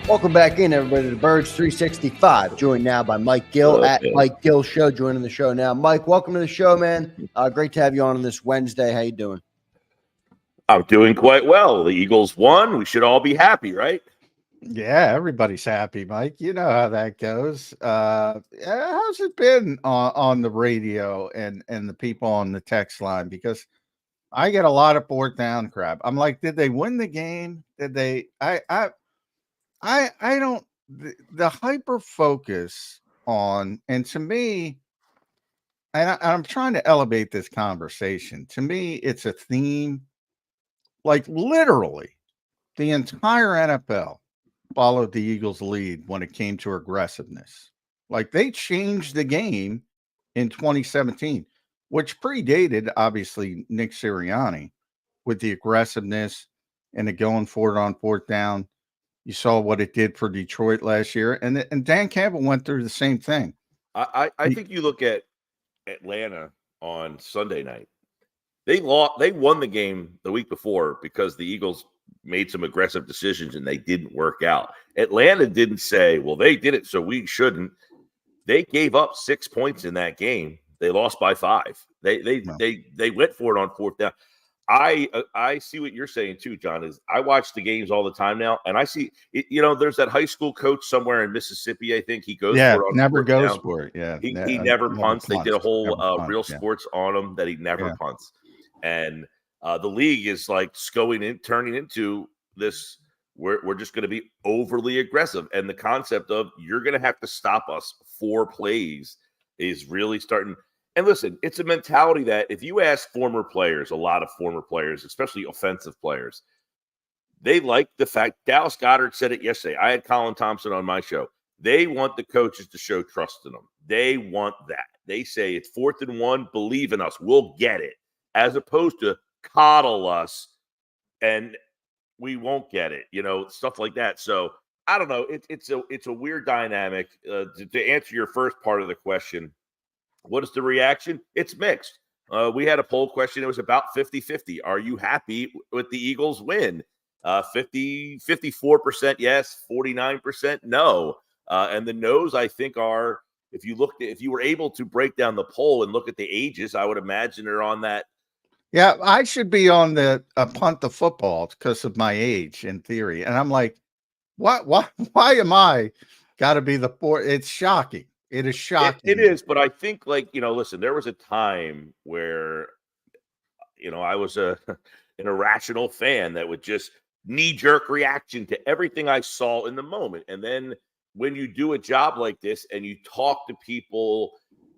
Welcome back in, everybody, to the Birds 365. Joined now by Mike Gill at Mike Gill Show. Joining the show now, Mike. Welcome to the show, man. Great to have you on this Wednesday. How you doing? I'm doing quite well. The Eagles won. We should all be happy, right? Yeah, everybody's happy, Mike. You know how that goes. How's it been on the radio and the people on the text line? Because I get a lot of fourth down crap. I'm like, did they win the game? Did they? I don't. The hyper focus on, and to me, and I'm trying to elevate this conversation. To me, it's a theme. Like literally, the entire NFL followed the Eagles' lead when it came to aggressiveness. Like they changed the game in 2017, which predated obviously Nick Sirianni with the aggressiveness and the going for it on fourth down. You saw what it did for Detroit last year, and Dan Campbell went through the same thing. I think you look at Atlanta on Sunday night. They won the game the week before because the Eagles made some aggressive decisions and they didn't work out. Atlanta didn't say, well, they did it, so we shouldn't. They gave up 6 points in that game. They lost by 5. They went for it on fourth down. I see what you're saying too, John. Is I watch the games all the time now, and I see it, there's that high school coach somewhere in Mississippi. I think he goes for it on never goes down. for it. Yeah, he never punts. They did a whole Real Sports on him that he never punts, and the league is like turning into this. We're just going to be overly aggressive, and the concept of you're going to have to stop us 4 plays is really starting. And listen, it's a mentality that if you ask a lot of former players, especially offensive players, they like the fact Dallas Goedert said it yesterday. I had Colin Thompson on my show. They want the coaches to show trust in them. They want that. They say it's 4th and 1, believe in us, we'll get it, as opposed to coddle us and we won't get it, stuff like that. So I don't know. It's a weird dynamic. To answer your first part of the question, what is the reaction? It's mixed. We had a poll question. It was about 50-50. Are you happy with the Eagles win? 54% yes, 49% no. And the no's, I think, are, if you were able to break down the poll and look at the ages, I would imagine they're on that. Yeah, I should be on the punt the football because of my age in theory. And I'm like, why am I got to be the 4th? It's shocking. It is shocking. It is, but I think, listen, there was a time where, I was an irrational fan that would just knee-jerk reaction to everything I saw in the moment. And then when you do a job like this and you talk to people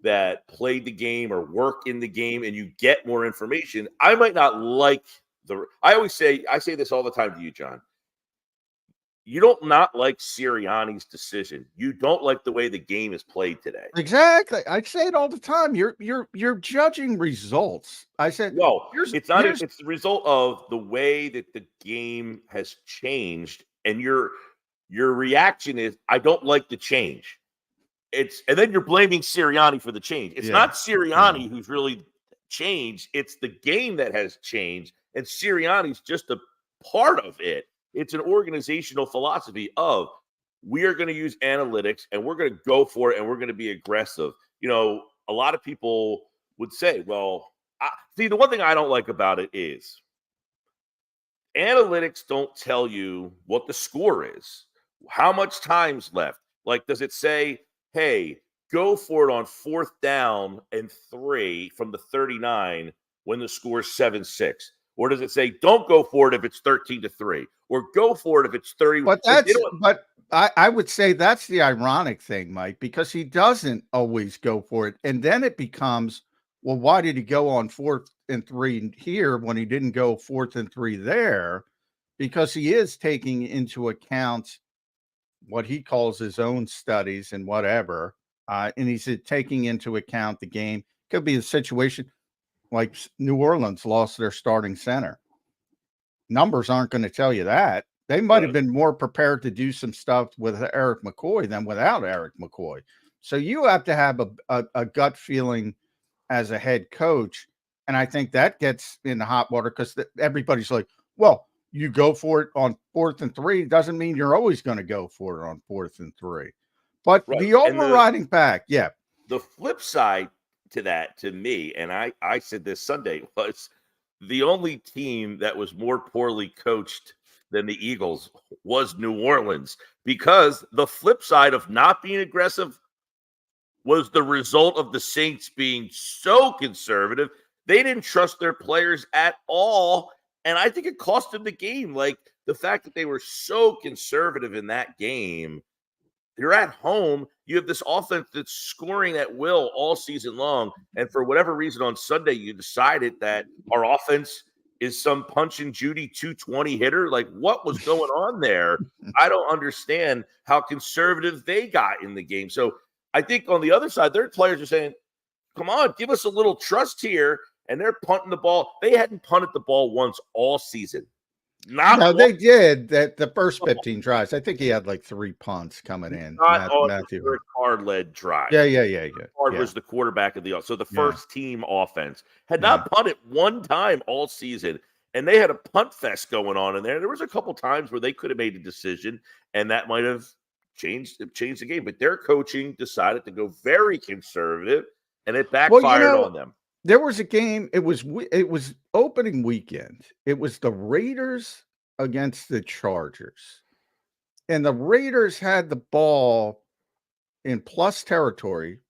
that played the game or work in the game and you get more information, I might not like I say this all the time to you, John. You don't not like Sirianni's decision. You don't like the way the game is played today. Exactly. I say it all the time. You're judging results. I said, no, it's not. It's the result of the way that the game has changed, and your reaction is, I don't like the change. And then you're blaming Sirianni for the change. It's not Sirianni who's really changed. It's the game that has changed, and Sirianni's just a part of it. It's an organizational philosophy of we are going to use analytics and we're going to go for it and we're going to be aggressive. A lot of people would say, well, the one thing I don't like about it is analytics don't tell you what the score is, how much time's left. Like, does it say, hey, go for it on 4th down and 3 from the 39 when the score is 7-6? Or does it say, don't go for it if it's 13-3, or go for it if it's 30? But I would say that's the ironic thing, Mike, because he doesn't always go for it. And then it becomes, well, why did he go on 4th and 3 here when he didn't go 4th and 3 there? Because he is taking into account what he calls his own studies and whatever. And he's taking into account the game. Could be a situation like New Orleans lost their starting center. Numbers aren't going to tell you that. They might have been more prepared to do some stuff with Eric McCoy than without Eric McCoy. So you have to have a gut feeling as a head coach. And I think that gets in the hot water because everybody's like, well, you go for it on 4th and 3 doesn't mean you're always going to go for it on 4th and 3. But right. the overriding fact, the flip side to that, to me, and I said this Sunday, was the only team that was more poorly coached than the Eagles was New Orleans, because the flip side of not being aggressive was the result of the Saints being so conservative. They didn't trust their players at all, and I think it cost them the game. Like, the fact that they were so conservative in that game. You're at home. You have this offense that's scoring at will all season long. And for whatever reason on Sunday, you decided that our offense is some Punch and Judy 220 hitter. Like, what was going on there? I don't understand how conservative they got in the game. So I think on the other side, their players are saying, come on, give us a little trust here. And they're punting the ball. They hadn't punted the ball once all season. They did that the first 15 drives. I think he had like 3 punts coming in. Matthew Card-led drive. Card was the quarterback of the offense. So the first team offense had not punted one time all season, and they had a punt fest going on in there. There was a couple times where they could have made a decision, and that might have changed the game. But their coaching decided to go very conservative, and it backfired on them. There was a game. It was opening weekend. It was the Raiders against the Chargers, and the Raiders had the ball in plus territory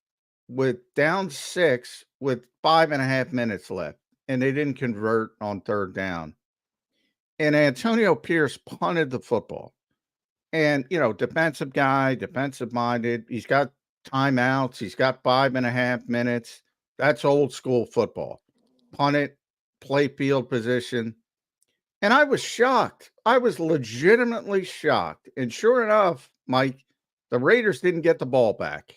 with down 6 with 5.5 minutes left, and they didn't convert on 3rd down. And Antonio Pierce punted the football, and defensive guy, defensive minded. He's got timeouts. He's got 5.5 minutes. That's old school football. Punt it, play field position. And I was shocked. I was legitimately shocked. And sure enough, Mike, the Raiders didn't get the ball back.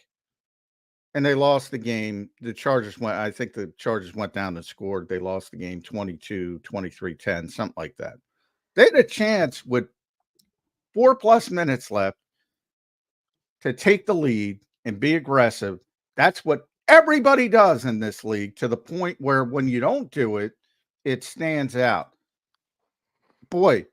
And they lost the game. I think the Chargers went down and scored. They lost the game 22, 23-10, something like that. They had a chance with 4+ minutes left to take the lead and be aggressive. That's what everybody does in this league, to the point where when you don't do it, it stands out. Boy,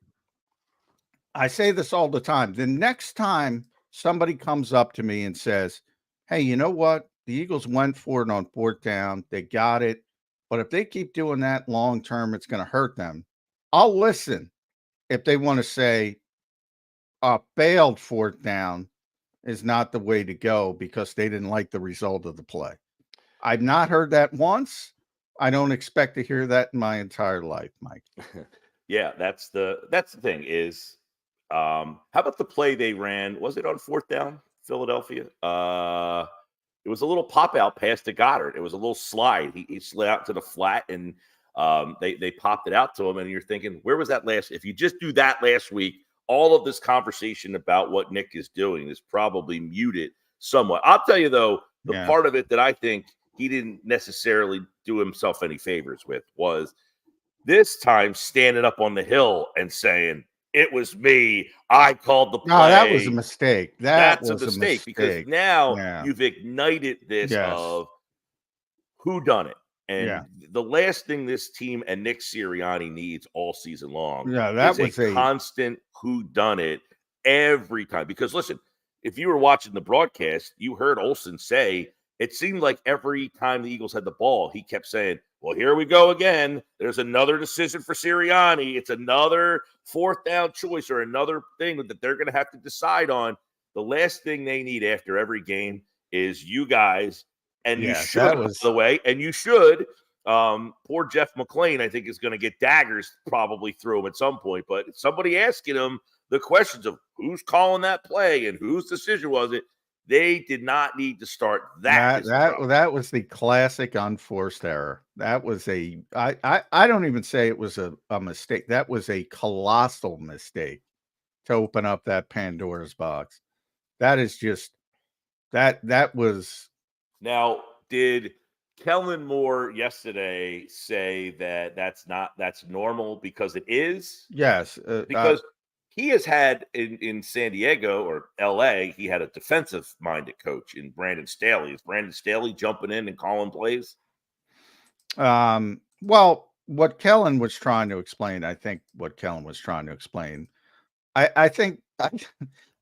I say this all the time. The next time somebody comes up to me and says, hey, you know what? The Eagles went for it on 4th down. They got it. But if they keep doing that long term, it's going to hurt them. I'll listen if they want to say a failed 4th down is not the way to go because they didn't like the result of the play. I've not heard that once. I don't expect to hear that in my entire life, Mike. Yeah, that's the thing is, how about the play they ran? Was it on 4th down, Philadelphia? It was a little pop-out pass to Goddard. It was a little slide. He slid out to the flat, and they popped it out to him, and you're thinking, where was that if you just do that last week, all of this conversation about what Nick is doing is probably muted somewhat. I'll tell you, though, the part of it that I think he didn't necessarily do himself any favors with was this time standing up on the hill and saying, it was me. I called the play. No, that was a mistake. That's a mistake because now you've ignited this of who done it. And the last thing this team and Nick Sirianni needs all season long is a constant who done it every time. Because listen, if you were watching the broadcast, you heard Olsen say it seemed like every time the Eagles had the ball, he kept saying, well, here we go again. There's another decision for Sirianni. It's another 4th down choice or another thing that they're going to have to decide on. The last thing they need after every game is you guys. And you should, by the way, and you should. Poor Jeff McClain, I think, is going to get daggers probably through him at some point. But somebody asking him the questions of who's calling that play and whose decision was it, they did not need to start that. That was the classic unforced error. That was I don't even say it was a mistake. That was a colossal mistake to open up that Pandora's box. That is just that was. Now, did Kellen Moore yesterday say that that's normal because it is? Yes, because he has had in San Diego or LA, he had a defensive-minded coach in Brandon Staley. Is Brandon Staley jumping in and calling plays? Well, what Kellen was trying to explain, I think I think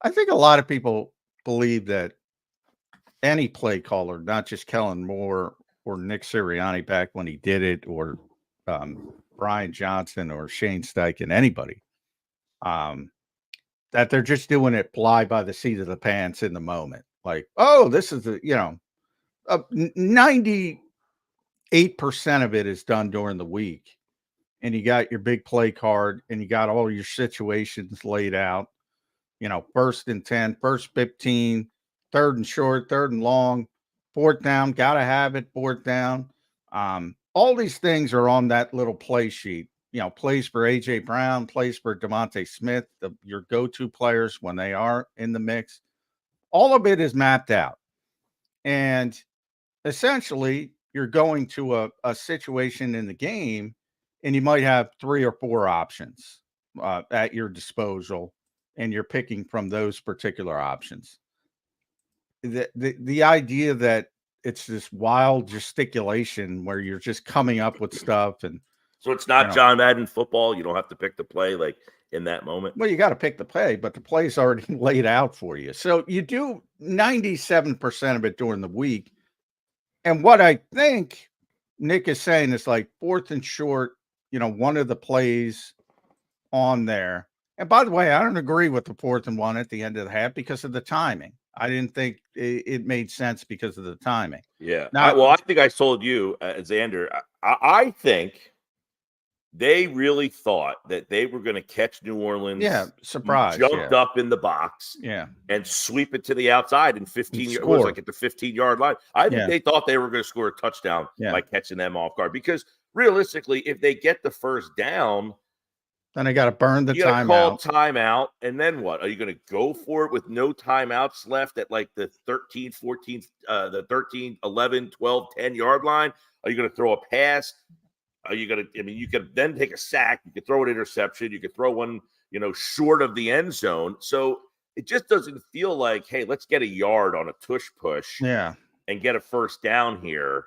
I think a lot of people believe that any play caller, not just Kellen Moore or Nick Sirianni back when he did it, or Brian Johnson or Shane Steichen, anybody, that they're just doing it fly by the seat of the pants in the moment. Like, oh, this is 98% of it is done during the week. And you got your big play card and you got all your situations laid out, 1st and 10, 1st 15, 3rd and short, 3rd and long, 4th down, got to have it, 4th down. All these things are on that little play sheet, plays for A.J. Brown, plays for Devontae Smith, your go-to players when they are in the mix. All of it is mapped out. And essentially, you're going to a situation in the game, and you might have 3 or 4 options at your disposal, and you're picking from those particular options. The idea that it's this wild gesticulation where you're just coming up with stuff, and so it's not John Madden football. You don't have to pick the play like in that moment. Well, you got to pick the play, but the play's already laid out for you. So you do 97% of it during the week. And what I think Nick is saying is like 4th and short, one of the plays on there. And by the way, I don't agree with the 4th and 1 at the end of the half because of the timing. I didn't think it made sense because of the timing. Yeah. Now, I think I told you, Zander, I think they really thought that they were going to catch New Orleans. Yeah, surprise. Jumped up in the box. Yeah. And sweep it to the outside in 15 yards. It was like at the 15-yard line. I think they thought they were going to score a touchdown by catching them off guard. Because realistically, if they get the first down, then they got to burn the timeout. Call timeout. And then what? Are you going to go for it with no timeouts left at like the 13, 14, the 13, 11, 12, 10-yard line? Are you going to throw a pass? Are you going to, you could then take a sack. You could throw an interception. You could throw one, short of the end zone. So it just doesn't feel like, hey, let's get a yard on a tush push. Yeah. And get a first down here.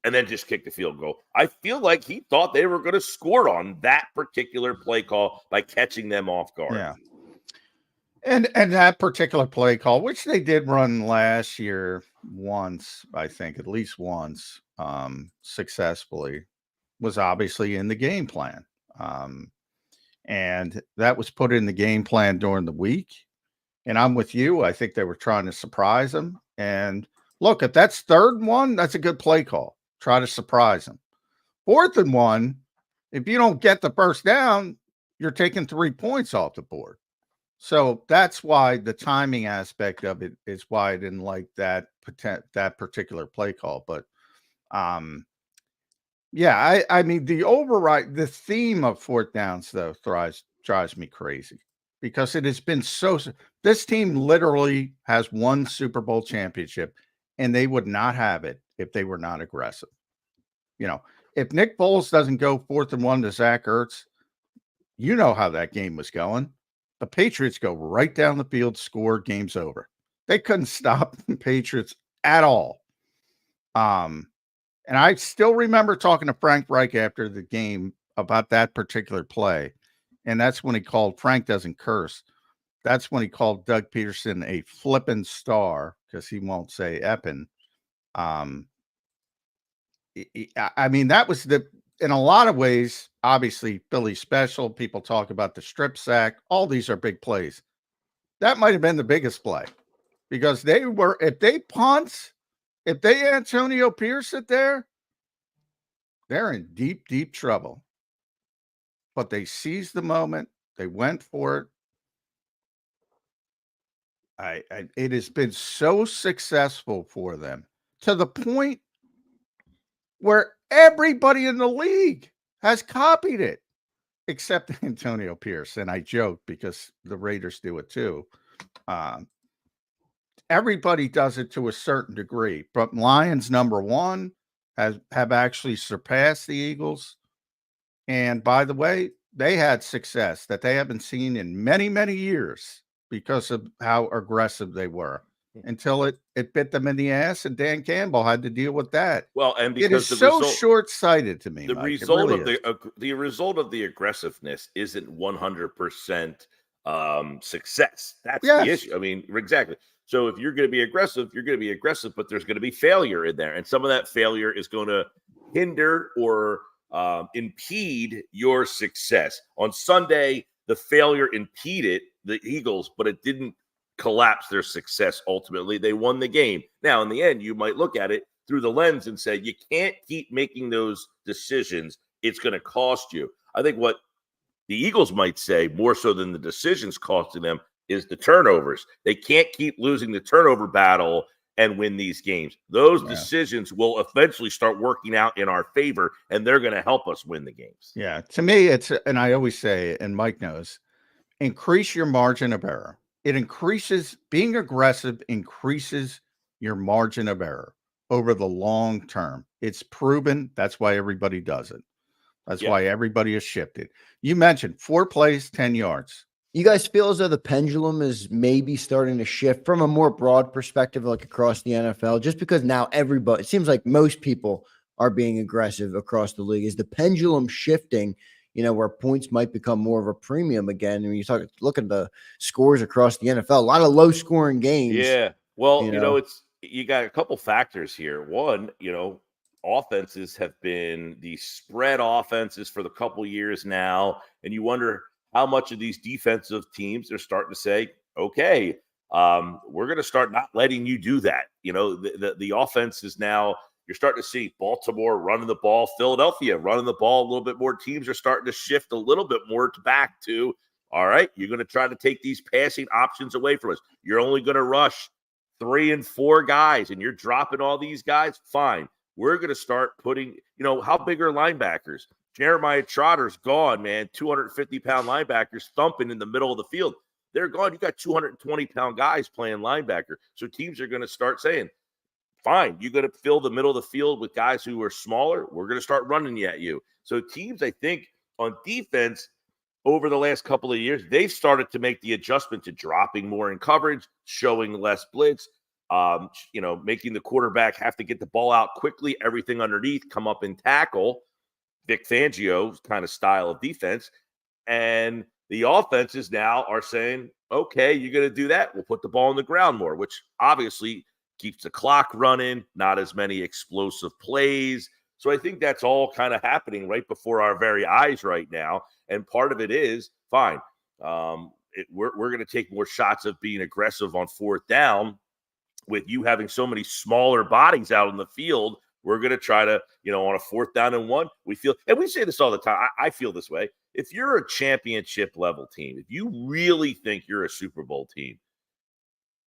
And then just kick the field goal. I feel like he thought they were going to score on that particular play call by catching them off guard. Yeah. And that particular play call, which they did run last year once, I think, at least once, successfully, was obviously in the game plan. And that was put in the game plan during the week. And I'm with you. I think they were trying to surprise them. And look, if that's 3rd and 1, that's a good play call. Try to surprise them. 4th and 1, if you don't get the first down, you're taking 3 points off the board. So that's why the timing aspect of it is why I didn't like that particular play call. But yeah, I mean, the theme of 4th downs, though, drives me crazy because it has been this team literally has won Super Bowl championship, and they would not have it if they were not aggressive. If Nick Foles doesn't go 4th and 1 to Zach Ertz, you know how that game was going. The Patriots go right down the field, score, game's over. They couldn't stop the Patriots at all. And I still remember talking to Frank Reich after the game about that particular play. And that's when he called, Frank doesn't curse. That's when he called Doug Peterson a flippin' star, because he won't say Eppin. I mean, that was in a lot of ways, obviously, Philly special. People talk about the strip sack. All these are big plays. That might have been the biggest play because if they punt, if they Antonio Pierce it there, they're in deep, deep trouble. But they seized the moment. They went for it. It has been so successful for them to the point where everybody in the league has copied it, except Antonio Pierce. And I joke because the Raiders do it too. Everybody does it to a certain degree, but Lions #1 have actually surpassed the Eagles. And by the way, they had success that they haven't seen in many, many years because of how aggressive they were. until it bit them in the ass, and Dan Campbell had to deal with that. Well, and because it is so short-sighted to me, the Mike. result really of the result of the aggressiveness isn't 100% success. That's the issue. I mean, exactly. So if you're going to be aggressive, you're going to be aggressive, but there's going to be failure in there, and some of that failure is going to hinder or impede your success. On Sunday, the failure impeded the Eagles, but it didn't collapse their success. Ultimately, they won the game. Now, in the end, you might look at it through the lens and say, you can't keep making those decisions. It's going to cost you. I think what the Eagles might say, more so than the decisions costing them, is the turnovers. They can't keep losing the turnover battle and win these games. Those decisions will eventually start working out in our favor, and they're going to help us win the games. Yeah. To me, and I always say, and Mike knows, increase your margin of error. It increases, being aggressive increases your margin of error over the long term. It's proven. That's why everybody does it. That's why everybody has shifted. You mentioned 4 plays, 10 yards. You guys feel as though the pendulum is maybe starting to shift from a more broad perspective, like across the NFL, just because now everybody, it seems like most people are being aggressive across the league. Is the pendulum shifting, where points might become more of a premium again? When you look at the scores across the NFL, a lot of low scoring games. Yeah. Well, you got a couple factors here. One, offenses have been the spread offenses for the couple years now, and you wonder how much of these defensive teams are starting to say, okay, we're going to start not letting you do that. The offense is now, you're starting to see Baltimore running the ball, Philadelphia running the ball a little bit more. Teams are starting to shift a little bit more back to, all right, you're going to try to take these passing options away from us. You're only going to rush 3 and 4 guys, and you're dropping all these guys. Fine. We're going to start putting, how big are linebackers? Jeremiah Trotter's gone, man. 250-pound linebackers thumping in the middle of the field. They're gone. You got 220-pound guys playing linebacker. So teams are going to start saying, fine, you're going to fill the middle of the field with guys who are smaller. We're going to start running at you. So teams, I think, on defense over the last couple of years, they've started to make the adjustment to dropping more in coverage, showing less blitz, making the quarterback have to get the ball out quickly, everything underneath, come up and tackle. Vic Fangio's kind of style of defense. And the offenses now are saying, okay, you're going to do that. We'll put the ball on the ground more, which obviously keeps the clock running, not as many explosive plays. So I think that's all kind of happening right before our very eyes right now. And part of it is, fine, we're going to take more shots of being aggressive on 4th down. With you having so many smaller bodies out in the field, we're going to try to, on a 4th down and 1, we feel, and we say this all the time, I feel this way. If you're a championship level team, if you really think you're a Super Bowl team,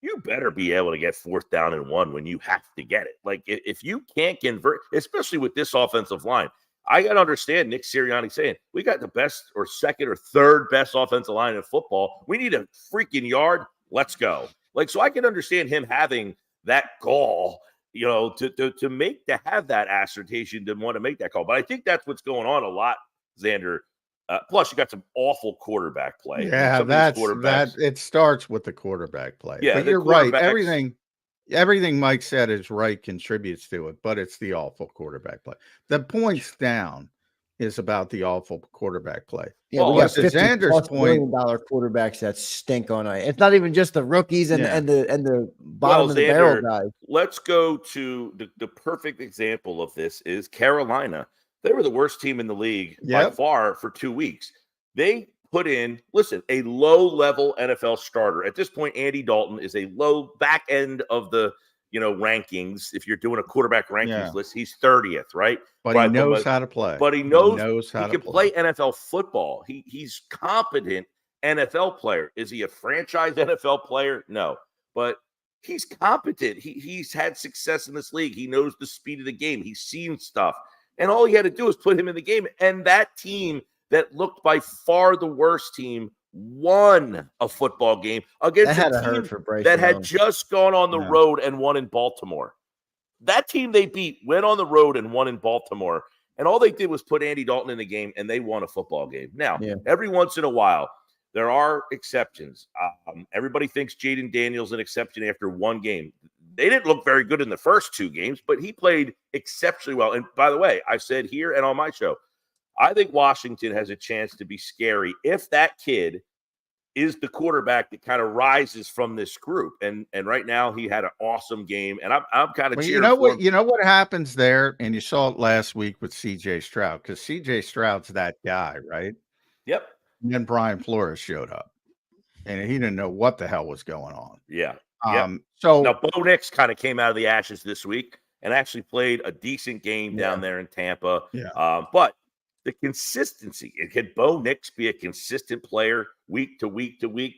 you better be able to get 4th down and 1 when you have to get it. Like, if you can't convert, especially with this offensive line, I got to understand Nick Sirianni saying, we got the best or second or third best offensive line in football. We need a freaking yard. Let's go. Like, so I can understand him having that gall, to have that assertion, to want to make that call. But I think that's what's going on a lot, Zander. Plus, you got some awful quarterback play. Yeah, that it starts with the quarterback play. Yeah, but you're right. Everything Mike said is right, contributes to it, but it's the awful quarterback play. The points down is about the awful quarterback play. Yeah, we got $50+ million quarterbacks that stink on it. It's not even just the rookies and the bottom of the barrel guys. Let's go to the perfect example of this is Carolina. They were the worst team in the league by far for 2 weeks. They put in, a low-level NFL starter. At this point, Andy Dalton is a low back end of the rankings. If you're doing a quarterback rankings list, he's 30th, right? But he knows how to play. But he knows how to play NFL football. He's competent NFL player. Is he a franchise NFL player? No. But he's competent. He's had success in this league. He knows the speed of the game. He's seen stuff. And all he had to do was put him in the game. And that team that looked by far the worst team won a football game against a team that had just gone on the road and won in Baltimore. That team they beat went on the road and won in Baltimore. And all they did was put Andy Dalton in the game, and they won a football game. Now, every once in a while, there are exceptions. Everybody thinks Jaden Daniels an exception after one game. They didn't look very good in the first 2 games, but he played exceptionally well. And by the way, I said here and on my show, I think Washington has a chance to be scary if that kid is the quarterback that kind of rises from this group. And right now he had an awesome game, and I'm kind of cheering for him. You know what happens there, and you saw it last week with CJ Stroud, because CJ Stroud's that guy, right? Yep. And then Brian Flores showed up, and he didn't know what the hell was going on. Yeah. So now Bo Nix kind of came out of the ashes this week and actually played a decent game down there in Tampa. Yeah. But the consistency, can Bo Nix be a consistent player week to week to week?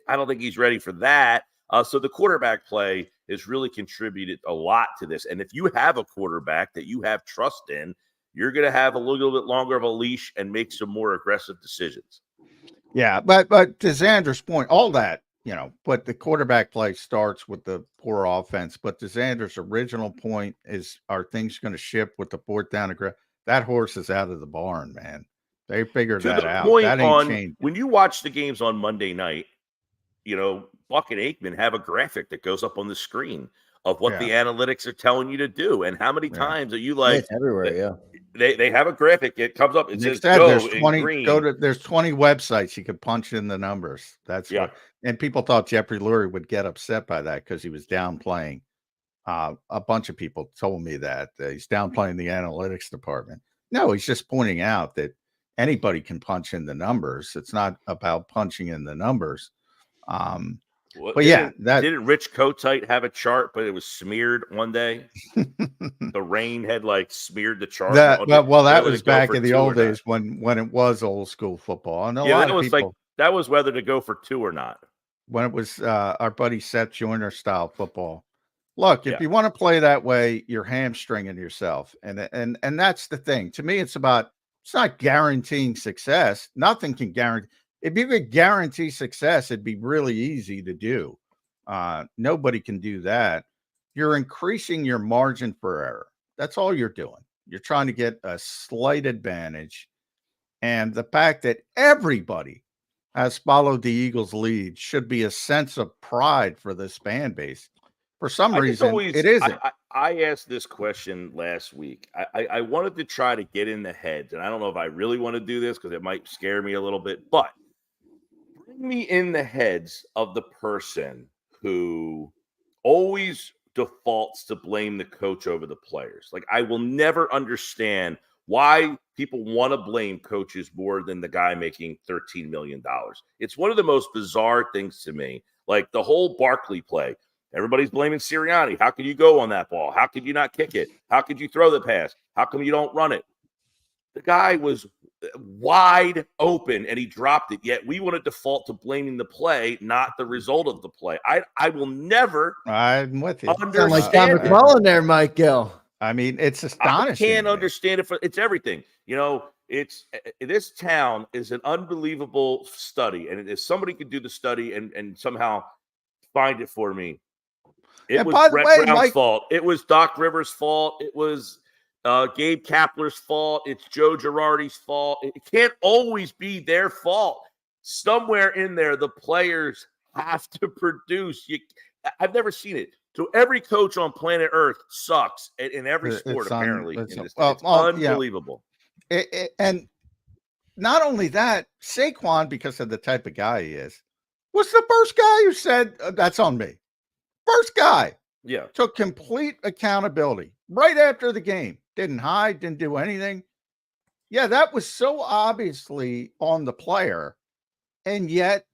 I don't think he's ready for that. So the quarterback play has really contributed a lot to this. And if you have a quarterback that you have trust in, you're going to have a little bit longer of a leash and make some more aggressive decisions. Yeah, but to Zander's point, all that, but the quarterback play starts with the poor offense. But to Zander's original point is, are things going to shift with the 4th down? That horse is out of the barn, man. They figured that out. That ain't changed. When you watch the games on Monday night, Buck and Aikman have a graphic that goes up on the screen of what the analytics are telling you to do. And how many times are you like, it's everywhere, They have a graphic. It comes up. It says there's 20. There's 20 websites you could punch in the numbers. That's what. And people thought Jeffrey Lurie would get upset by that because he was downplaying. A bunch of people told me that he's downplaying the analytics department. No, he's just pointing out that anybody can punch in the numbers. It's not about punching in the numbers. But didn't Rich Kotite have a chart, but it was smeared one day? The rain had smeared the chart. That was back in the old days when it was old school football. And a lot of people, that was whether to go for 2 or not. When it was our buddy Seth Joyner style football. Look, if you want to play that way, you're hamstringing yourself. And that's the thing. To me, it's not guaranteeing success. Nothing can guarantee. If you could guarantee success, it'd be really easy to do. Nobody can do that. You're increasing your margin for error. That's all you're doing. You're trying to get a slight advantage. And the fact that everybody has followed the Eagles' lead should be a sense of pride for this fan base. For some reason, it isn't. I asked this question last week. I wanted to try to get in the heads, and I don't know if I really want to do this because it might scare me a little bit, but bring me in the heads of the person who always defaults to blame the coach over the players. I will never understand why people want to blame coaches more than the guy making $13 million. It's one of the most bizarre things to me. The whole Barkley play. Everybody's blaming Sirianni. How could you go on that ball? How could you not kick it? How could you throw the pass? How come you don't run it? The guy was wide open and he dropped it. Yet we want to default to blaming the play, not the result of the play. I will never. I'm with you. Sound like Tom McClellan there, Mike Gill. I mean, it's astonishing. I can't understand it. It's everything. It's this town is an unbelievable study, and if somebody could do the study and somehow find it for me. It was Brett Brown's fault. It was Doc Rivers' fault. It was Gabe Kapler's fault. It's Joe Girardi's fault. It can't always be their fault. Somewhere in there, the players have to produce. I've never seen it. So every coach on planet Earth sucks in every sport, apparently. It's unbelievable. And not only that, Saquon, because of the type of guy he is, was the first guy who said, that's on me. First guy. Yeah. Took complete accountability right after the game. Didn't hide, didn't do anything. Yeah, that was so obviously on the player. And yet,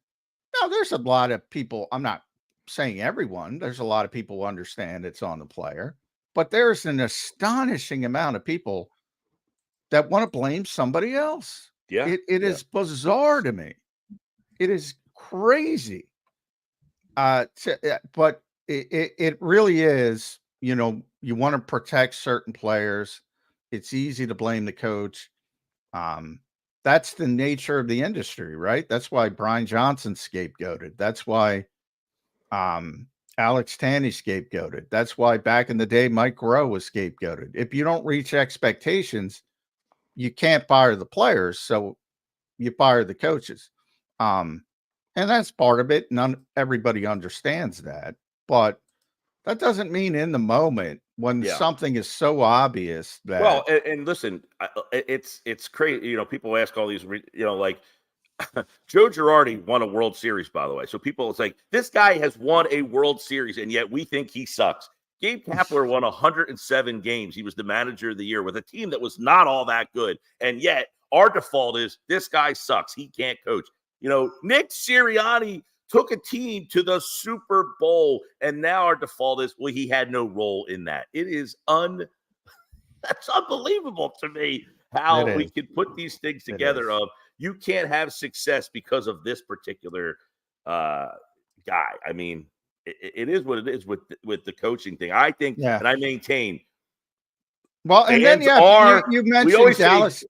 now there's a lot of people, I'm not saying everyone, there's a lot of people who understand it's on the player, but there's an astonishing amount of people that want to blame somebody else. Yeah. It is bizarre to me. It is crazy. But it really is, you want to protect certain players. It's easy to blame the coach. That's the nature of the industry, right? That's why Brian Johnson's scapegoated. That's why Alex Tanny scapegoated. That's why back in the day, Mike Rowe was scapegoated. If you don't reach expectations, you can't fire the players, so you fire the coaches. And that's part of it. Everybody understands that, but that doesn't mean in the moment when something is so obvious that. Well, and listen, it's crazy. People ask all these, like Joe Girardi won a World Series, by the way. So people, it's like, this guy has won a World Series, and yet we think he sucks. Gabe Kapler won 107 games. He was the manager of the year with a team that was not all that good. And yet our default is this guy sucks. He can't coach. Nick Sirianni took a team to the Super Bowl, and now our default is, well, he had no role in that. It is that's unbelievable to me how we can put these things together of you can't have success because of this particular guy. I mean, it is what it is with the coaching thing. I think, and I maintain. Well, and then you mentioned Dallas.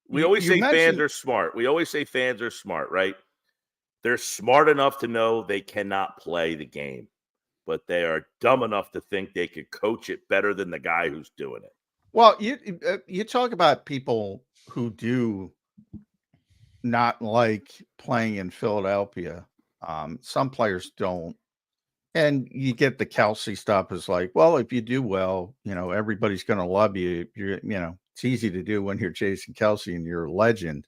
We always say fans are smart. We always say fans are smart, right? They're smart enough to know they cannot play the game, but they are dumb enough to think they could coach it better than the guy who's doing it. Well, you talk about people who do not like playing in Philadelphia. Some players don't. And you get the Kelsey stuff is like, well, if you do well, everybody's going to love you. It's easy to do when you're Jason Kelsey and you're a legend.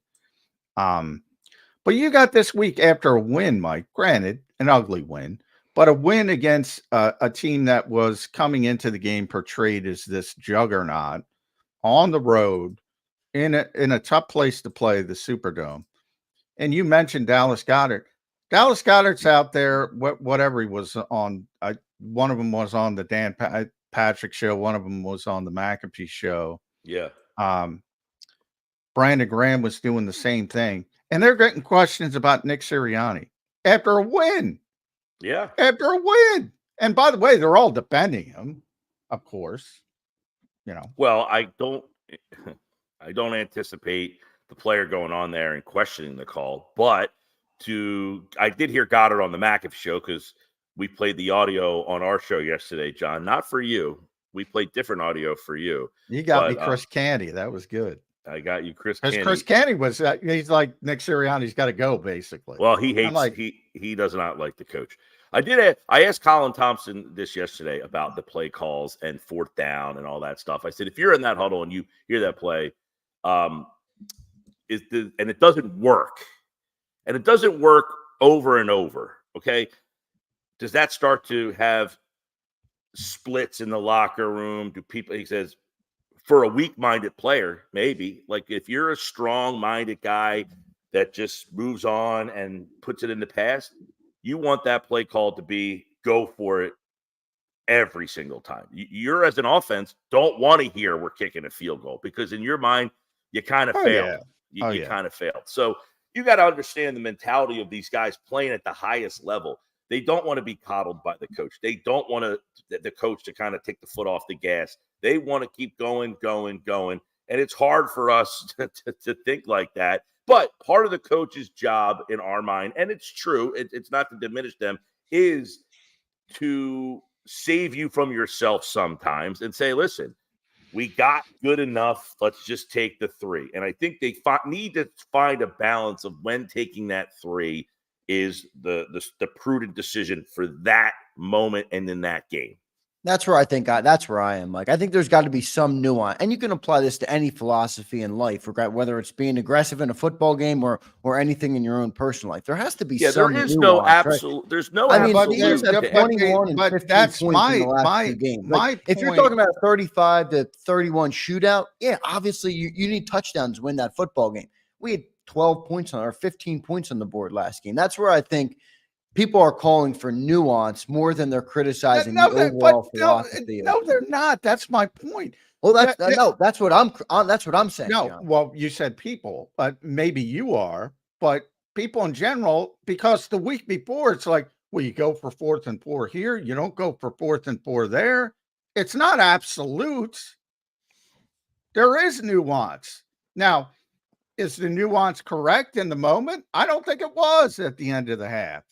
But you got this week after a win, Mike, granted, an ugly win, but a win against a team that was coming into the game portrayed as this juggernaut on the road in a tough place to play, the Superdome. And you mentioned Dallas Goedert. Dallas Goedert's out there, whatever he was on. One of them was on the Dan Patrick show. One of them was on the McAfee show. Yeah. Brandon Graham was doing the same thing. And they're getting questions about Nick Sirianni after a win. Yeah. After a win. And by the way, they're all defending him, of course. Well, I don't anticipate the player going on there and questioning the call, but I did hear Goddard on the McAfee show because we played the audio on our show yesterday, John. Not for you. We played different audio for you. You got me Chris Candy. That was good. I got you, Chris Candy. Chris Candy was he's like Nick Sirianni's got to go, basically. Well, he hates he does not like the coach. I asked Colin Thompson this yesterday about the play calls and fourth down and all that stuff. I said, if you're in that huddle and you hear that play, and it doesn't work. And it doesn't work over and over, okay? Does that start to have splits in the locker room? He says, for a weak-minded player, maybe. Like if you're a strong-minded guy that just moves on and puts it in the past, you want that play call to be go for it every single time. You're, as an offense, don't want to hear we're kicking a field goal because in your mind, you kind of failed. Yeah. You kind of failed. So you got to understand the mentality of these guys playing at the highest level. They don't want to be coddled by the coach. They don't want the coach to kind of take the foot off the gas. They want to keep going. And it's hard for us to think like that. But part of the coach's job in our mind, and it's true, it's not to diminish them, is to save you from yourself sometimes and say, listen, we got good enough. Let's just take the 3. And I think they need to find a balance of when taking that 3 is the prudent decision for that moment and in that game. That's where that's where I am. Like, I think there's got to be some nuance, and you can apply this to any philosophy in life, whether it's being aggressive in a football game or anything in your own personal life. There has to be some there is nuance, no absolute. right? There's no. I mean, absolute. But 21 and but 15 that's points in the last 2 games. Like, if you're talking about a 35 to 31 shootout, obviously you need touchdowns to win that football game. We had 12 points or 15 points on the board last game. That's where I think people are calling for nuance more than they're criticizing the overall philosophy. No, they're not. That's my point. Well, that's what I'm saying. No, John. well, you said people, but maybe you are. But people in general, because the week before, it's like, well, you go for 4th and 4 here. You don't go for 4th and 4 there. It's not absolutes. There is nuance. Now, is the nuance correct in the moment? I don't think it was at the end of the half.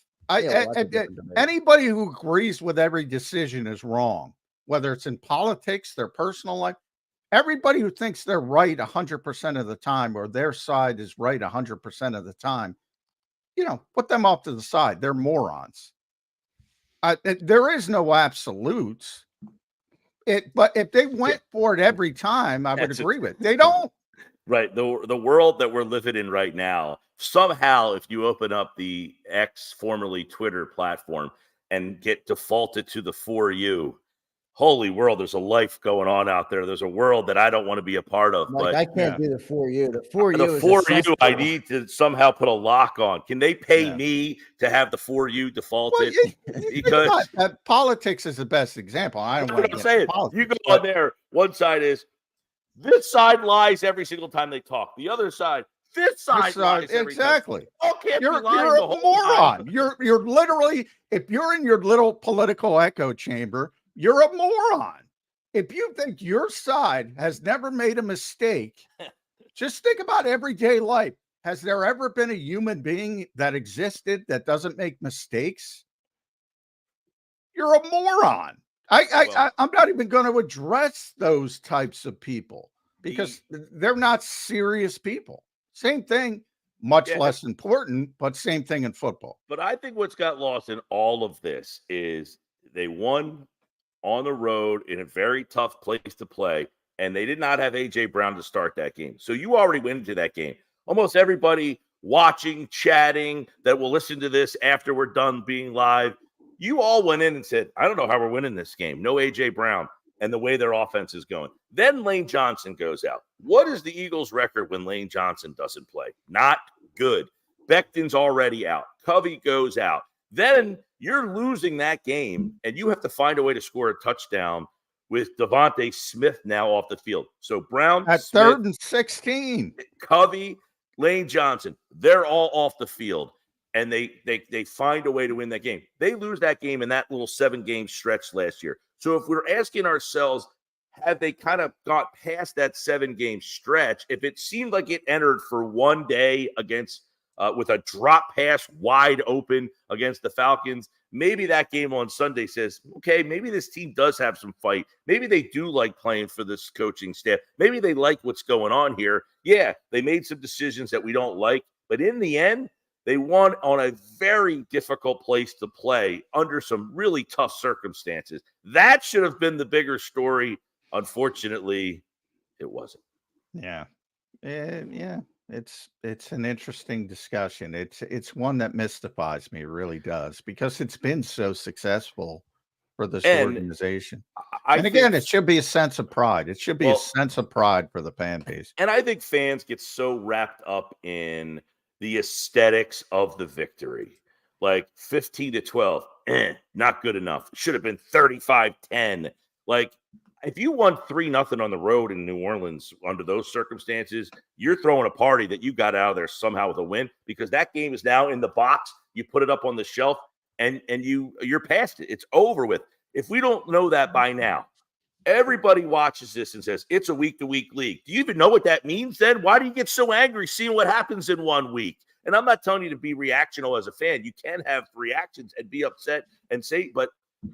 Anybody who agrees with every decision is wrong, whether it's in politics, their personal life. Everybody who thinks they're right 100% of the time or their side is right 100% of the time put them off to the side. They're morons. There is no absolutes. But if they went for it every time, I would agree with. They don't. Right. The world that we're living in right now, somehow, if you open up the X, formerly Twitter platform, and get defaulted to the For You, holy world, there's a life going on out there. There's a world that I don't want to be a part of. Like, but I can't do the For You. The For You is For You, I need to somehow put a lock on. Can they pay me to have the For You defaulted? Because politics is the best example. I don't want to say it. You go on there. One side is this side lies every single time they talk. The other side, this side lies every exactly. Time. You're a moron. You're literally, if you're in your little political echo chamber, you're a moron. If you think your side has never made a mistake, just think about everyday life. Has there ever been a human being that existed that doesn't make mistakes? You're a moron. I'm not even going to address those types of people because they're not serious people. Same thing, much less important, but same thing in football. But I think what's got lost in all of this is they won on the road in a very tough place to play, and they did not have A.J. Brown to start that game. So you already went into that game. Almost everybody watching, chatting, that will listen to this after we're done being live, you all went in and said, I don't know how we're winning this game. No A.J. Brown and the way their offense is going. Then Lane Johnson goes out. What is the Eagles' record when Lane Johnson doesn't play? Not good. Becton's already out. Covey goes out. Then you're losing that game, and you have to find a way to score a touchdown with Devontae Smith now off the field. So Brown at Smith, 3rd and 16, Covey, Lane Johnson, they're all off the field, and they find a way to win that game. They lose that game in that little 7-game stretch last year. So if we're asking ourselves, have they kind of got past that 7-game stretch? If it seemed like it entered for one day against with a drop pass wide open against the Falcons, maybe that game on Sunday says, okay, maybe this team does have some fight. Maybe they do like playing for this coaching staff. Maybe they like what's going on here. Yeah, they made some decisions that we don't like, but in the end, they won on a very difficult place to play under some really tough circumstances. That should have been the bigger story. Unfortunately, it wasn't. Yeah. It's an interesting discussion. It's one that mystifies me, it really does, because it's been so successful for this organization. And again, it should be a sense of pride. It should be a sense of pride for the fan base. And I think fans get so wrapped up in the aesthetics of the victory. Like 15-12, not good enough. Should have been 35-10. Like, if you won 3-0 on the road in New Orleans under those circumstances, you're throwing a party that you got out of there somehow with a win, because that game is now in the box. You put it up on the shelf, and you're past it. It's over with. If we don't know that by now, everybody watches this and says, it's a week-to-week league. Do you even know what that means then? Why do you get so angry seeing what happens in 1 week? And I'm not telling you to be reactional as a fan. You can have reactions and be upset and say, but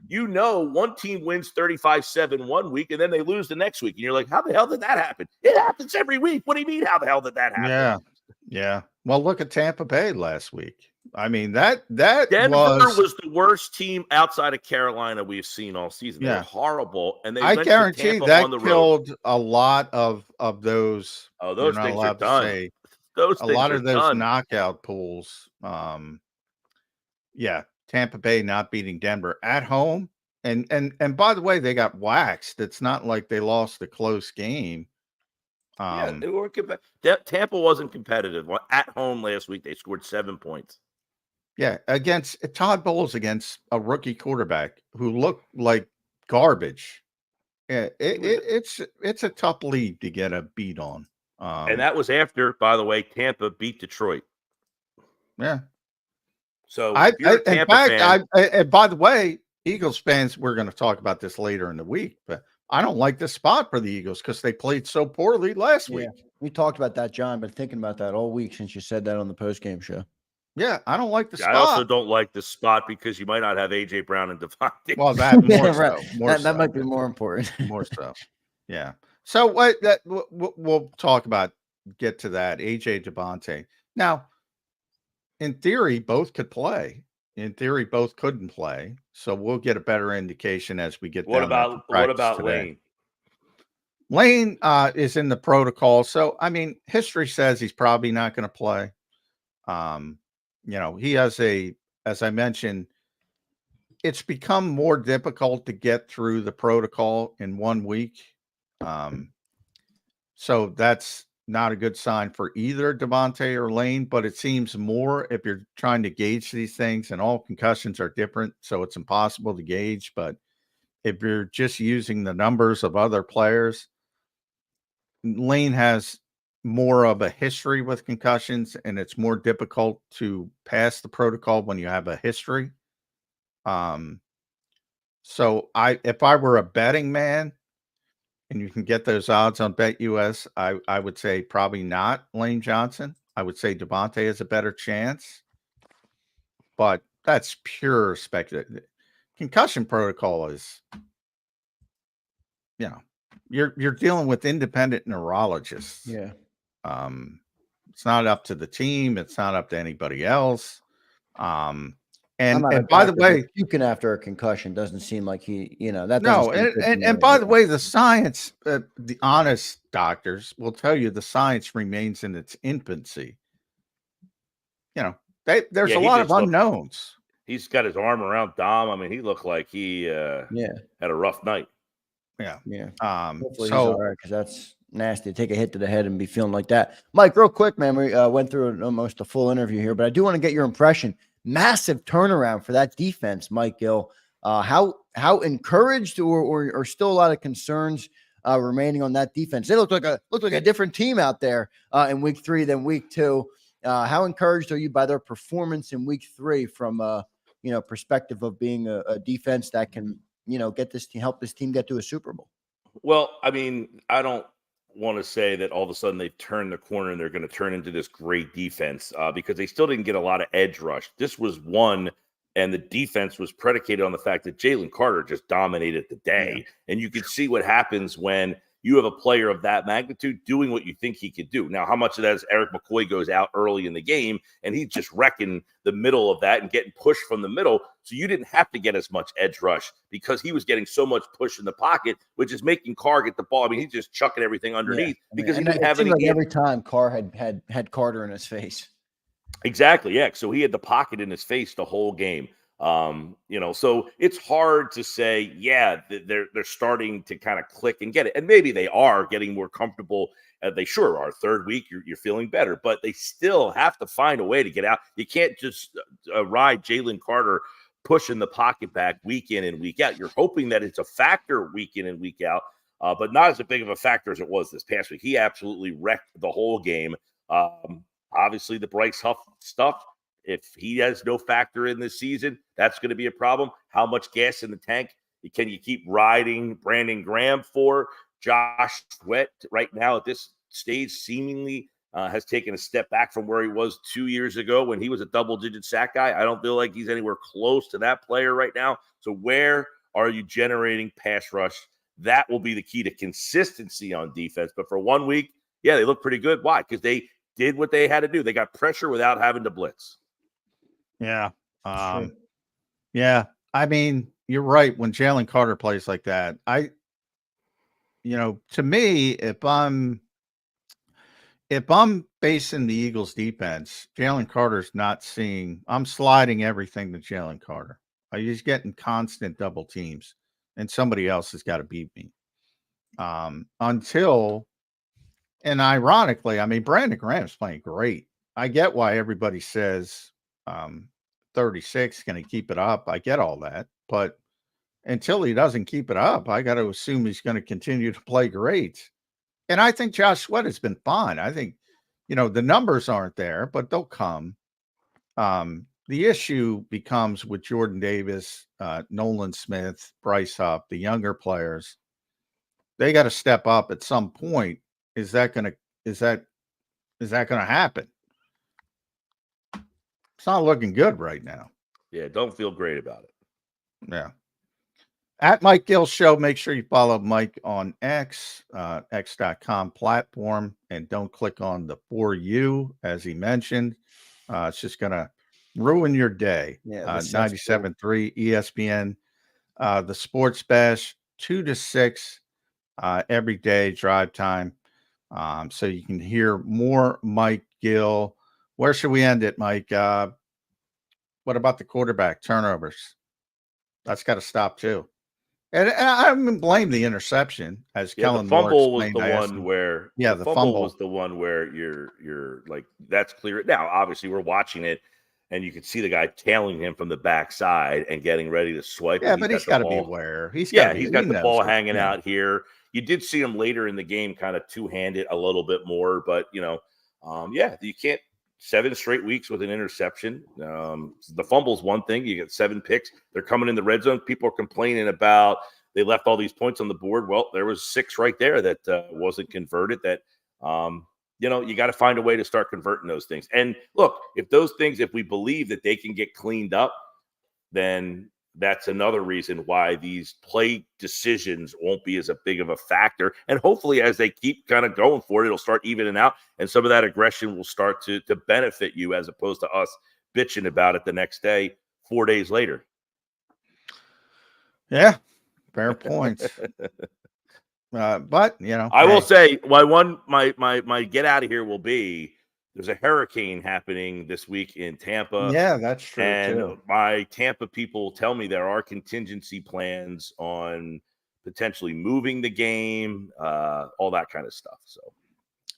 one team wins 35-7 1 week, and then they lose the next week. And you're like, how the hell did that happen? It happens every week. What do you mean, how the hell did that happen? Yeah. Well, look at Tampa Bay last week. I mean, that Denver was the worst team outside of Carolina we've seen all season. They're horrible, and I guarantee that killed a lot of those. Oh, those things are done. A lot of those knockout pools. Tampa Bay not beating Denver at home, and by the way, they got waxed. It's not like they lost a close game. They weren't Tampa wasn't competitive at home last week. They scored 7 points. Yeah, against Todd Bowles, against a rookie quarterback who looked like garbage. Yeah, it's a tough lead to get a beat on. And that was after, by the way, Tampa beat Detroit. Yeah. So and by the way, Eagles fans, we're going to talk about this later in the week, but I don't like the spot for the Eagles because they played so poorly last week. We talked about that, John. Been thinking about that all week since you said that on the postgame show. Yeah, I don't like the spot. I also don't like the spot because you might not have A.J. Brown and Devontae. Well, that more so. That might be more important. More so. Yeah. So we'll talk about, get to that, A.J. Devontae. Now, in theory, both could play. In theory, both couldn't play. So we'll get a better indication as we get What down there to about practice today. Lane? Lane is in the protocol. So, I mean, history says he's probably not going to play. He has as I mentioned, it's become more difficult to get through the protocol in 1 week. So that's not a good sign for either Devontae or Lane, but it seems more if you're trying to gauge these things, and all concussions are different, so it's impossible to gauge. But if you're just using the numbers of other players, Lane has more of a history with concussions, and it's more difficult to pass the protocol when you have a history. So if I were a betting man, and you can get those odds on BetUS, I would say probably not Lane Johnson. I would say Devontae has a better chance, but that's pure speculation. Concussion protocol is, you're dealing with independent neurologists. Yeah. It's not up to the team. It's not up to anybody else. And by the way, puking after a concussion doesn't seem like he, that. No, and by the way, the science, the honest doctors will tell you the science remains in its infancy. There's a lot of unknowns. He's got his arm around Dom. I mean, he looked like he had a rough night. Yeah. Hopefully he's all right, because that's nasty to take a hit to the head and be feeling like that. Mike, real quick, man, we went through almost a full interview here, but I do want to get your impression. Massive turnaround for that defense, Mike Gill. How encouraged or still a lot of concerns remaining on that defense? They looked like a different team out there in week 3 than week 2. How encouraged are you by their performance in week 3 from perspective of being a defense that can help this team get to a Super Bowl? Well, I mean, I don't want to say that all of a sudden they've turned the corner and they're going to turn into this great defense because they still didn't get a lot of edge rush. This was one, and the defense was predicated on the fact that Jalen Carter just dominated the day. Yeah. And you could see what happens when you have a player of that magnitude doing what you think he could do. Now, how much of that is Eric McCoy goes out early in the game and he's just wrecking the middle of that and getting pushed from the middle. So you didn't have to get as much edge rush because he was getting so much push in the pocket, which is making Carr get the ball. I mean, he's just chucking everything underneath because he didn't have any. Like every time Carr had Carter in his face. Exactly. Yeah. So he had the pocket in his face the whole game. So it's hard to say, they're starting to kind of click and get it. And maybe they are getting more comfortable. They sure are. Third week, you're feeling better, but they still have to find a way to get out. You can't just ride Jalen Carter pushing the pocket back week in and week out. You're hoping that it's a factor week in and week out, but not as big of a factor as it was this past week. He absolutely wrecked the whole game. Obviously, the Bryce Huff stuff, if he has no factor in this season, that's going to be a problem. How much gas in the tank can you keep riding Brandon Graham for? Josh Sweat right now at this stage seemingly has taken a step back from where he was 2 years ago when he was a double-digit sack guy. I don't feel like he's anywhere close to that player right now. So where are you generating pass rush? That will be the key to consistency on defense. But for 1 week, they look pretty good. Why? Because they did what they had to do. They got pressure without having to blitz. Yeah. I mean, you're right. When Jalen Carter plays like that, to me, if I'm basing the Eagles defense, Jalen Carter's not seeing, I'm sliding everything to Jalen Carter. He's getting constant double teams and somebody else has got to beat me. And ironically, I mean, Brandon Graham's playing great. I get why everybody says 36 going to keep it up. I get all that, but until he doesn't keep it up, I got to assume he's going to continue to play great. And I think Josh Sweat has been fine. I think, the numbers aren't there, but they'll come. The issue becomes with Jordan Davis, Nolan Smith, Bryce Huff, the younger players. They got to step up at some point. Is that going to happen? It's not looking good right now. Yeah, don't feel great about it. Yeah. At Mike Gill Show, make sure you follow Mike on X, x.com platform, and don't click on the For You, as he mentioned. It's just going to ruin your day. Yeah, 97.3 ESPN, the Sports Bash, 2 to 6 every day, drive time. So you can hear more Mike Gill. Where should we end it, Mike? What about the quarterback turnovers? That's got to stop too. And I don't blame the interception, as Kellen the fumble Moore was the one where the fumble was the one where you're like, that's clear. Now, obviously, we're watching it, and you can see the guy tailing him from the backside and getting ready to swipe. Yeah, but he's got to be aware. He's got the ball hanging out here. You did see him later in the game kind of two-hand it a little bit more, but you can't 7 straight weeks with an interception. The fumble's one thing. You get 7 picks. They're coming in the red zone. People are complaining about they left all these points on the board. Well, there was 6 right there that wasn't converted. That you got to find a way to start converting those things. And look, if we believe that they can get cleaned up, then that's another reason why these play decisions won't be as a big of a factor. And hopefully as they keep kind of going for it, it'll start evening out. And some of that aggression will start to benefit you as opposed to us bitching about it the next day, 4 days later. Yeah, fair points. But, I will say my get out of here will be, there's a hurricane happening this week in Tampa. Yeah, that's true. And too. my Tampa people tell me there are contingency plans on potentially moving the game, all that kind of stuff. So,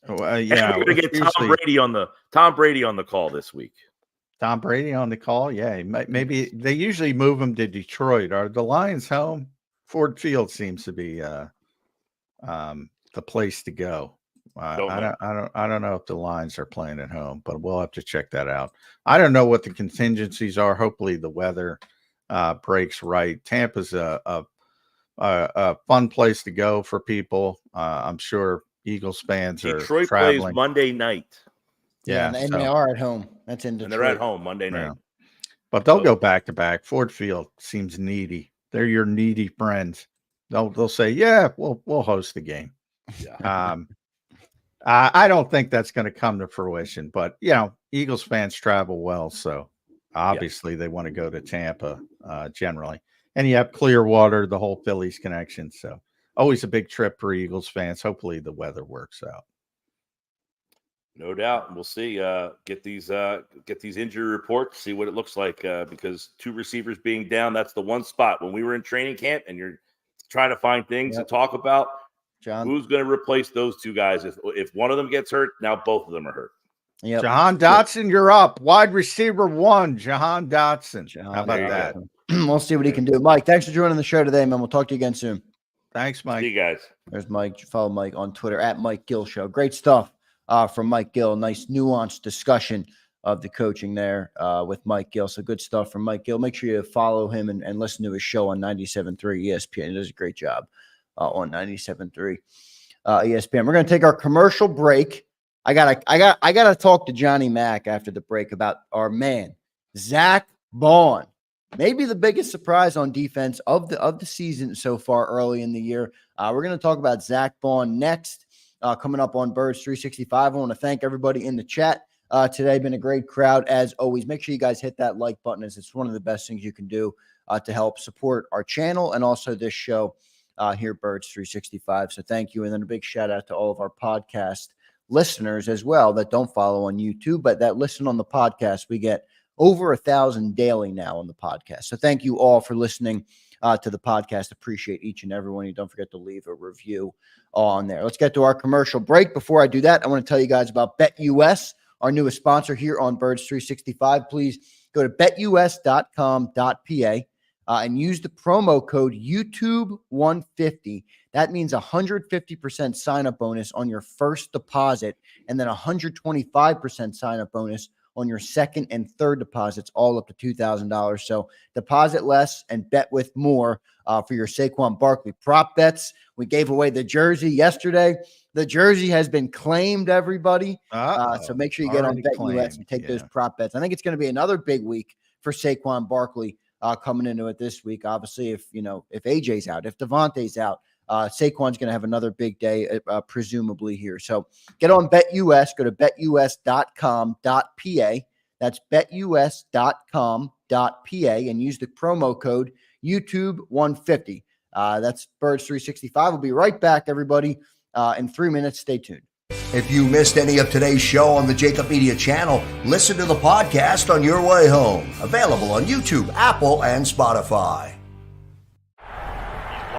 we're going to get Tom Brady on the call this week. Tom Brady on the call. Yeah, maybe they usually move him to Detroit. Are the Lions home? Ford Field seems to be the place to go. I don't know if the Lions are playing at home, but we'll have to check that out. I don't know what the contingencies are. Hopefully the weather breaks right. Tampa's a fun place to go for people. I'm sure Eagles fans are Detroit traveling. Plays Monday night. Yeah, and they are at home. That's in Detroit. And they're at home Monday night. Yeah. But they'll go back to back. Ford Field seems needy. They're your needy friends. They'll say, yeah, we'll host the game. Yeah. I don't think that's going to come to fruition, but Eagles fans travel well, so obviously they want to go to Tampa generally. And you have Clearwater, the whole Phillies connection, so always a big trip for Eagles fans. Hopefully the weather works out. No doubt. We'll see. Get these injury reports, see what it looks like, because 2 receivers being down, that's the one spot. When we were in training camp and you're trying to find things to talk about, John, who's going to replace those 2 guys? If one of them gets hurt, now both of them are hurt. Yep. Jahan Dotson, you're up. Wide receiver 1, Jahan Dotson. How about that? We'll see what he can do. Mike, thanks for joining the show today, man. We'll talk to you again soon. Thanks, Mike. See you guys. There's Mike. Follow Mike on Twitter at Mike Gill Show. Great stuff from Mike Gill. Nice nuanced discussion of the coaching there with Mike Gill. So good stuff from Mike Gill. Make sure you follow him and listen to his show on 97.3 ESPN. He does a great job on 97.3 ESPN. We're going to take our commercial break. I gotta talk to Johnny Mack after the break about our man, Zach Bond. Maybe the biggest surprise on defense of the season so far early in the year. We're going to talk about Zach Bond next, coming up on Birds 365. I want to thank everybody in the chat today. Been a great crowd as always. Make sure you guys hit that like button, as it's one of the best things you can do to help support our channel and also this show here, Birds 365. So thank you. And then a big shout out to all of our podcast listeners as well that don't follow on YouTube, but that listen on the podcast. We get over 1,000 daily now on the podcast. So thank you all for listening to the podcast. Appreciate each and every one of you. Don't forget to leave a review on there. Let's get to our commercial break. Before I do that, I want to tell you guys about BetUS, our newest sponsor here on Birds 365. Please go to betus.com.pa and use the promo code YouTube150. That means 150% sign-up bonus on your first deposit, and then 125% sign-up bonus on your second and third deposits, all up to $2,000. So deposit less and bet with more for your Saquon Barkley prop bets. We gave away the jersey yesterday. The jersey has been claimed, everybody. So make sure you get on BetUS and take those prop bets. I think it's going to be another big week for Saquon Barkley coming into it this week. Obviously, if AJ's out, if Devontae's out, Saquon's going to have another big day, presumably here. So get on BetUS. Go to betus.com.pa. That's betus.com.pa and use the promo code YouTube150. That's Birds 365. We'll be right back, everybody, in 3 minutes. Stay tuned. If you missed any of today's show on the JAKIB Media channel, listen to the podcast on your way home. Available on YouTube, Apple, and Spotify.